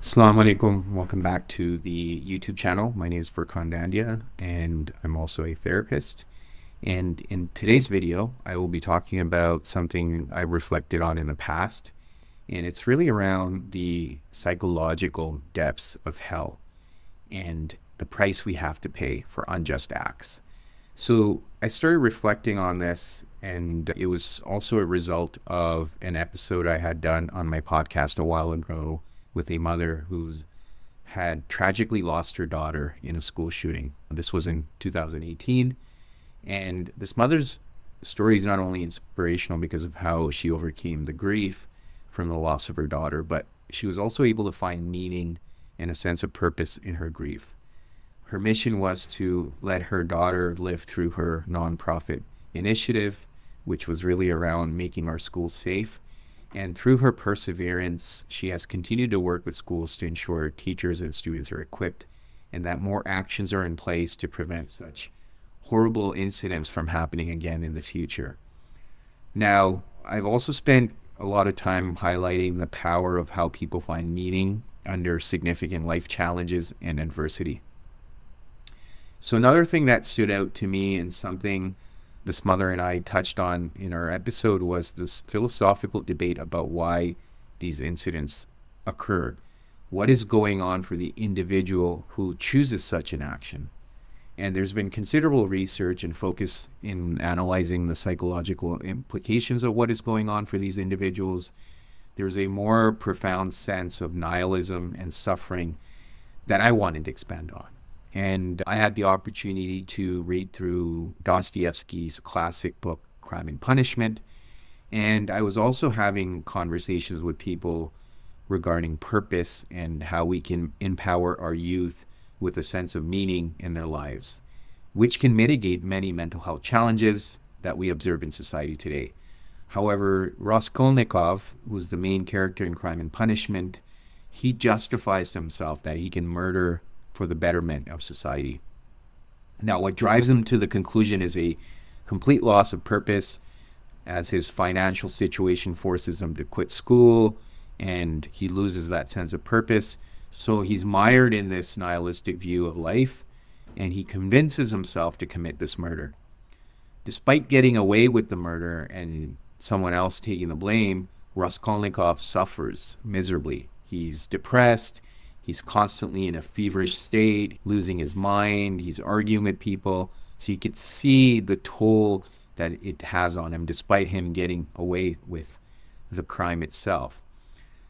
Assalamu alaikum. Welcome back to the YouTube channel. My name is Furkhan Dandia, and I'm also a therapist. And in today's video, I will be talking about something I reflected on in the past, and it's really around the psychological depths of hell and the price we have to pay for unjust acts. So I started reflecting on this, and it was also a result of an episode I had done on my podcast a while ago with a mother who's had tragically lost her daughter in a school shooting. This was in 2018. And this mother's story is not only inspirational because of how she overcame the grief from the loss of her daughter, but she was also able to find meaning and a sense of purpose in her grief. Her mission was to let her daughter live through her nonprofit initiative, which was really around making our schools safe. And through her perseverance, she has continued to work with schools to ensure teachers and students are equipped and that more actions are in place to prevent such horrible incidents from happening again in the future. Now, I've also spent a lot of time highlighting the power of how people find meaning under significant life challenges and adversity. So another thing that stood out to me and something this mother and I touched on in our episode was this philosophical debate about why these incidents occur. What is going on for the individual who chooses such an action? And there's been considerable research and focus in analyzing the psychological implications of what is going on for these individuals. There's a more profound sense of nihilism and suffering that I wanted to expand on. And I had the opportunity to read through Dostoyevsky's classic book, Crime and Punishment. And I was also having conversations with people regarding purpose and how we can empower our youth with a sense of meaning in their lives, which can mitigate many mental health challenges that we observe in society today. However, Raskolnikov, who's the main character in Crime and Punishment, he justifies to himself that he can murder for the betterment of society. Now, what drives him to the conclusion is a complete loss of purpose, as his financial situation forces him to quit school and he loses that sense of purpose. So he's mired in this nihilistic view of life, and he convinces himself to commit this murder. Despite getting away with the murder and someone else taking the blame, Raskolnikov suffers miserably. He's depressed. He's constantly in a feverish state, losing his mind. He's arguing with people. So you could see the toll that it has on him, despite him getting away with the crime itself.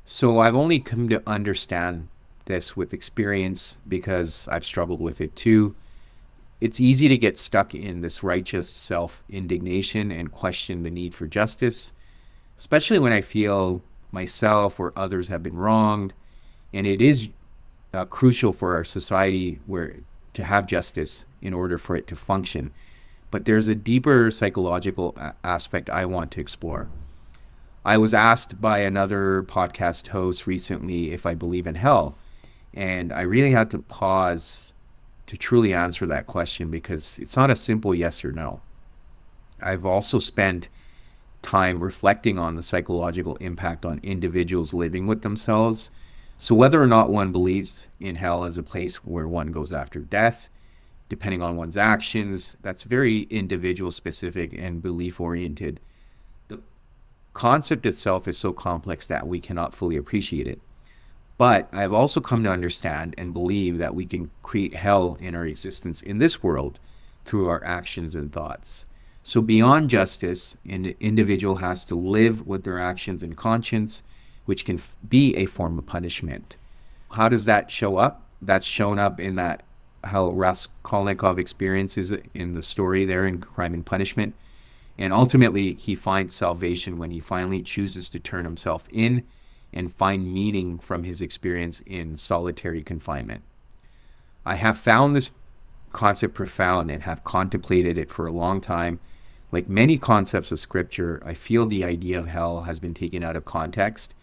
So I've only come to understand this with experience because I've struggled with it too. It's easy to get stuck in this righteous self-indignation and question the need for justice, especially when I feel myself or others have been wronged. And it is crucial for our society to have justice in order for it to function. But there's a deeper psychological aspect I want to explore. I was asked by another podcast host recently if I believe in hell, and I really had to pause to truly answer that question because it's not a simple yes or no. I've also spent time reflecting on the psychological impact on individuals living with themselves. So whether or not one believes in hell as a place where one goes after death, depending on one's actions, that's very individual specific and belief oriented. The concept itself is so complex that we cannot fully appreciate it. But I've also come to understand and believe that we can create hell in our existence in this world through our actions and thoughts. So beyond justice, an individual has to live with their actions and conscience, which can be a form of punishment. How does that show up? That's shown up in that how Raskolnikov experiences it in the story there in Crime and Punishment. And ultimately, he finds salvation when he finally chooses to turn himself in and find meaning from his experience in solitary confinement. I have found this concept profound and have contemplated it for a long time. Like many concepts of scripture, I feel the idea of hell has been taken out of context.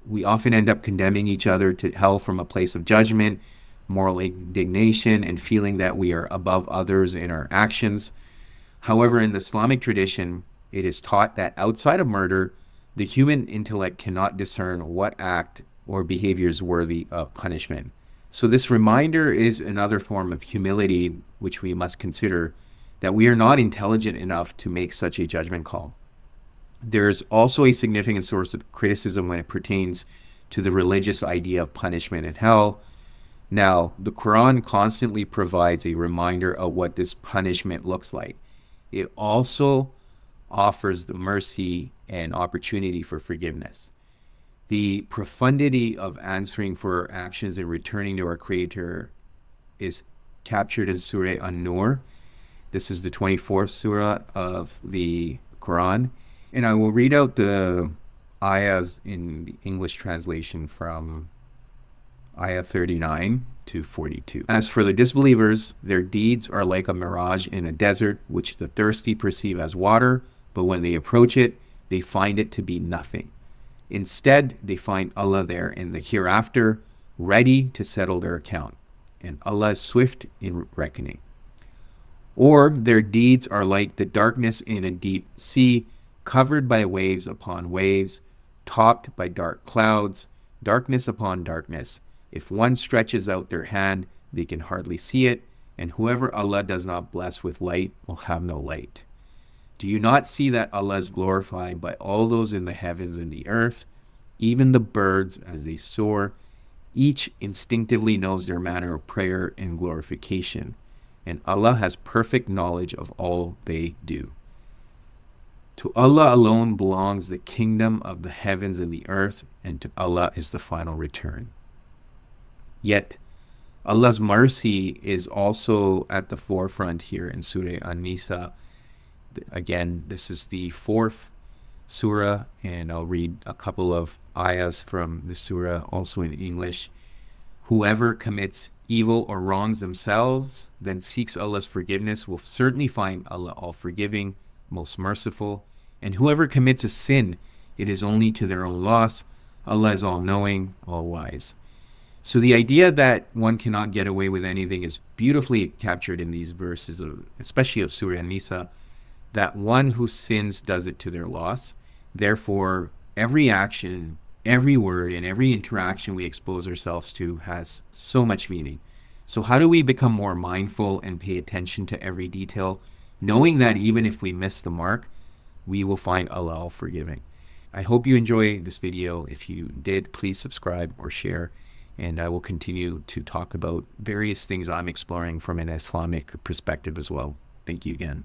We often end up condemning each other to hell from a place of judgment, moral indignation, and feeling that we are above others in our actions. However, in the Islamic tradition, it is taught that outside of murder, the human intellect cannot discern what act or behaviors worthy of punishment. So this reminder is another form of humility, which we must consider, that we are not intelligent enough to make such a judgment call. There's also a significant source of criticism when it pertains to the religious idea of punishment and hell. Now, the Quran constantly provides a reminder of what this punishment looks like. It also offers the mercy and opportunity for forgiveness. The profundity of answering for our actions and returning to our Creator is captured in Surah An-Nur. This is the 24th surah of the Quran. And I will read out the ayahs in the English translation from ayah 39 to 42. As for the disbelievers, their deeds are like a mirage in a desert, which the thirsty perceive as water, but when they approach it, they find it to be nothing. Instead, they find Allah there in the hereafter, ready to settle their account, and Allah is swift in reckoning. Or their deeds are like the darkness in a deep sea, covered by waves upon waves, topped by dark clouds, darkness upon darkness. If one stretches out their hand, they can hardly see it, and whoever Allah does not bless with light will have no light. Do you not see that Allah is glorified by all those in the heavens and the earth, even the birds as they soar? Each instinctively knows their manner of prayer and glorification, and Allah has perfect knowledge of all they do. To Allah alone belongs the kingdom of the heavens and the earth, and to Allah is the final return. Yet, Allah's mercy is also at the forefront here in Surah An-Nisa. Again, this is the 4th surah, and I'll read a couple of ayahs from the surah also in English. Whoever commits evil or wrongs themselves, then seeks Allah's forgiveness, will certainly find Allah all-forgiving, most merciful. And whoever commits a sin, it is only to their own loss. Allah is all-knowing, all-wise. So the idea that one cannot get away with anything is beautifully captured in these verses, especially of Surah An-Nisa, that one who sins does it to their loss. Therefore, every action, every word, and every interaction we expose ourselves to has so much meaning. So how do we become more mindful and pay attention to every detail, knowing that even if we miss the mark, we will find Allah all forgiving? I hope you enjoy this video. If you did, please subscribe or share, and I will continue to talk about various things I'm exploring from an Islamic perspective as well. Thank you again.